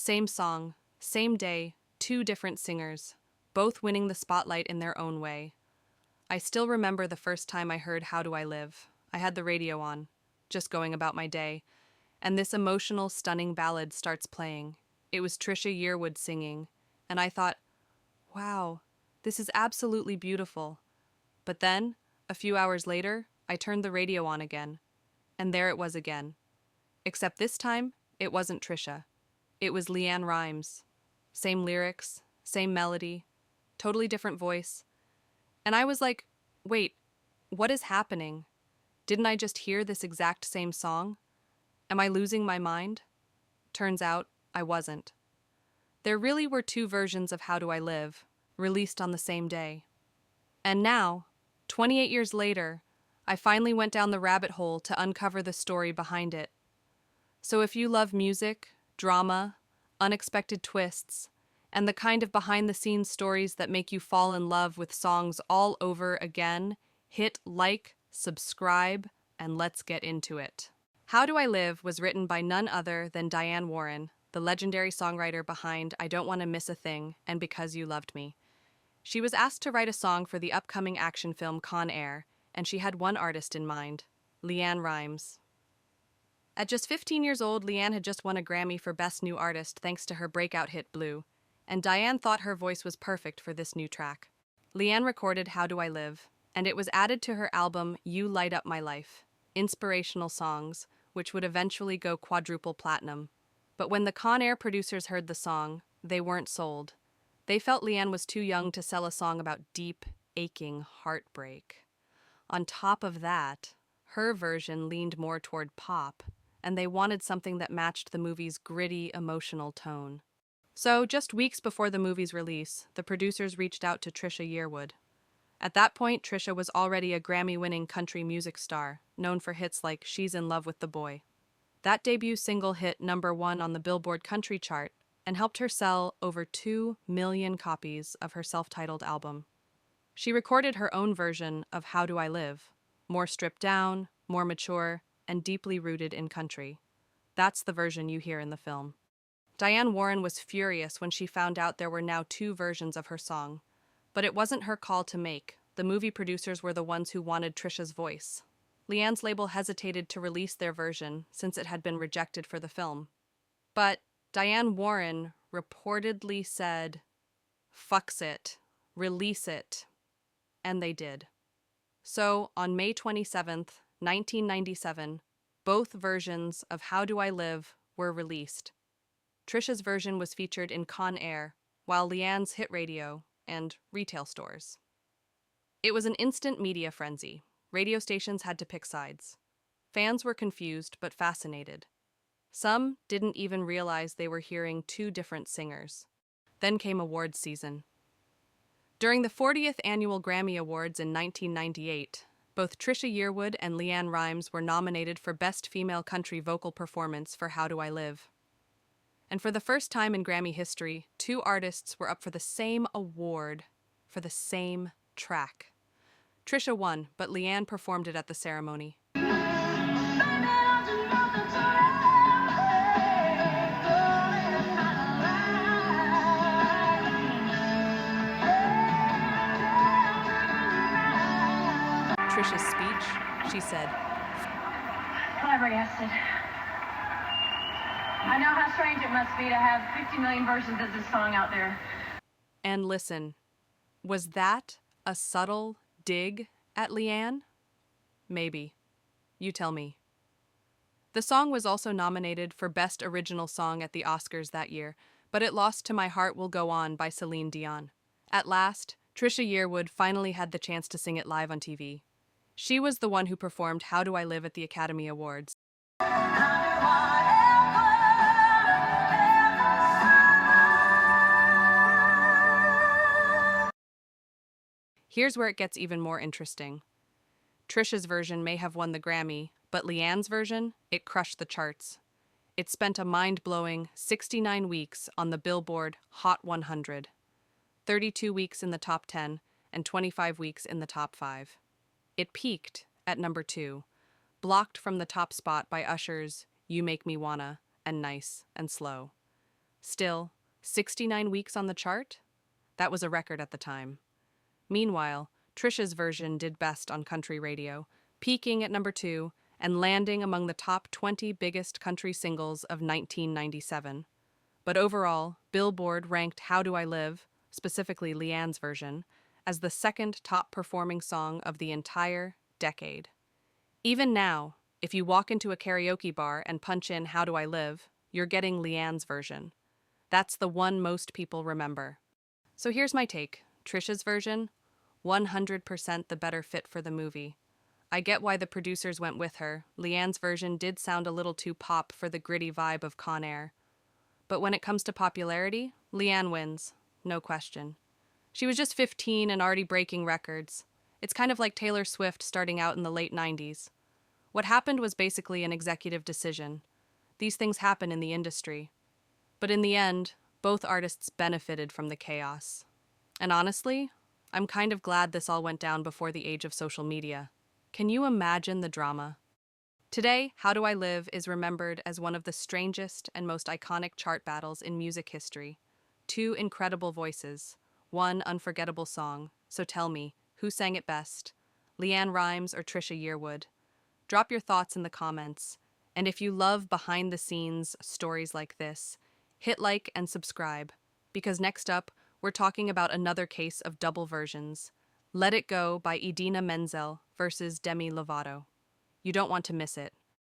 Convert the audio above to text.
Same song, same day, two different singers, both winning the spotlight in their own way. I still remember the first time I heard How Do I Live. I had the radio on, just going about my day, and this emotional, stunning ballad starts playing. It was Trisha Yearwood singing, and I thought, wow, this is absolutely beautiful. But then, a few hours later, I turned the radio on again, and there it was again. Except this time, it wasn't Trisha. It was LeAnn Rimes. Same lyrics, same melody, totally different voice. And I was like, wait, what is happening? Didn't I just hear this exact same song? Am I losing my mind? Turns out, I wasn't. There really were two versions of How Do I Live, released on the same day. And now, 28 years later, I finally went down the rabbit hole to uncover the story behind it. So if you love music, drama, unexpected twists, and the kind of behind-the-scenes stories that make you fall in love with songs all over again, hit like, subscribe, and let's get into it. How Do I Live was written by none other than Diane Warren, the legendary songwriter behind I Don't Want to Miss a Thing and Because You Loved Me. She was asked to write a song for the upcoming action film Con Air, and she had one artist in mind, LeAnn Rimes. At just 15 years old, LeAnn had just won a Grammy for Best New Artist thanks to her breakout hit Blue, and Diane thought her voice was perfect for this new track. LeAnn recorded How Do I Live, and it was added to her album You Light Up My Life, Inspirational Songs, which would eventually go quadruple platinum. But when the Con Air producers heard the song, they weren't sold. They felt LeAnn was too young to sell a song about deep, aching heartbreak. On top of that, her version leaned more toward pop, and they wanted something that matched the movie's gritty, emotional tone. So, just weeks before the movie's release, the producers reached out to Trisha Yearwood. At that point, Trisha was already a Grammy-winning country music star, known for hits like She's in Love with the Boy. That debut single hit #1 on the Billboard country chart and helped her sell over 2 million copies of her self-titled album. She recorded her own version of How Do I Live, more stripped down, more mature, and deeply rooted in country. That's the version you hear in the film. Diane Warren was furious when she found out there were now two versions of her song. But it wasn't her call to make. The movie producers were the ones who wanted Trisha's voice. LeAnn's label hesitated to release their version since it had been rejected for the film. But Diane Warren reportedly said, "Fucks it, release it." And they did. So, on May 27th, 1997, both versions of How Do I Live were released. Trisha's version was featured in Con Air, while LeAnn's hit radio and retail stores. It was an instant media frenzy. Radio stations had to pick sides. Fans were confused but fascinated. Some didn't even realize they were hearing two different singers. Then came awards season. During the 40th Annual Grammy Awards in 1998, both Trisha Yearwood and LeAnn Rimes were nominated for Best Female Country Vocal Performance for How Do I Live. And for the first time in Grammy history, two artists were up for the same award for the same track. Trisha won, but LeAnn performed it at the ceremony. Trisha's speech, she said, "Flabbergasted. I know how strange it must be to have 50 million versions of this song out there." And listen, was that a subtle dig at LeAnn? Maybe. You tell me. The song was also nominated for Best Original Song at the Oscars that year, but it lost to My Heart Will Go On by Celine Dion. At last, Trisha Yearwood finally had the chance to sing it live on TV. She was the one who performed How Do I Live at the Academy Awards. Here's where it gets even more interesting. Trisha's version may have won the Grammy, but LeAnn's version, it crushed the charts. It spent a mind-blowing 69 weeks on the Billboard Hot 100, 32 weeks in the top 10, and 25 weeks in the top 5. It peaked at #2, blocked from the top spot by Usher's You Make Me Wanna and Nice and Slow. Still, 69 weeks on the chart? That was a record at the time. Meanwhile, Trisha's version did best on country radio, peaking at number 2 and landing among the top 20 biggest country singles of 1997. But overall, Billboard ranked How Do I Live, specifically LeAnn's version, as the second top-performing song of the entire decade. Even now, if you walk into a karaoke bar and punch in How Do I Live, you're getting LeAnn's version. That's the one most people remember. So here's my take. Trisha's version, 100% the better fit for the movie. I get why the producers went with her. LeAnn's version did sound a little too pop for the gritty vibe of Con Air. But when it comes to popularity, LeAnn wins, no question. She was just 15 and already breaking records. It's kind of like Taylor Swift starting out in the late 90s. What happened was basically an executive decision. These things happen in the industry. But in the end, both artists benefited from the chaos. And honestly, I'm kind of glad this all went down before the age of social media. Can you imagine the drama? Today, How Do I Live is remembered as one of the strangest and most iconic chart battles in music history. Two incredible voices, one unforgettable song. So tell me, who sang it best? LeAnn Rimes or Trisha Yearwood? Drop your thoughts in the comments. And if you love behind-the-scenes stories like this, hit like and subscribe, because next up, we're talking about another case of double versions. Let It Go by Idina Menzel versus Demi Lovato. You don't want to miss it.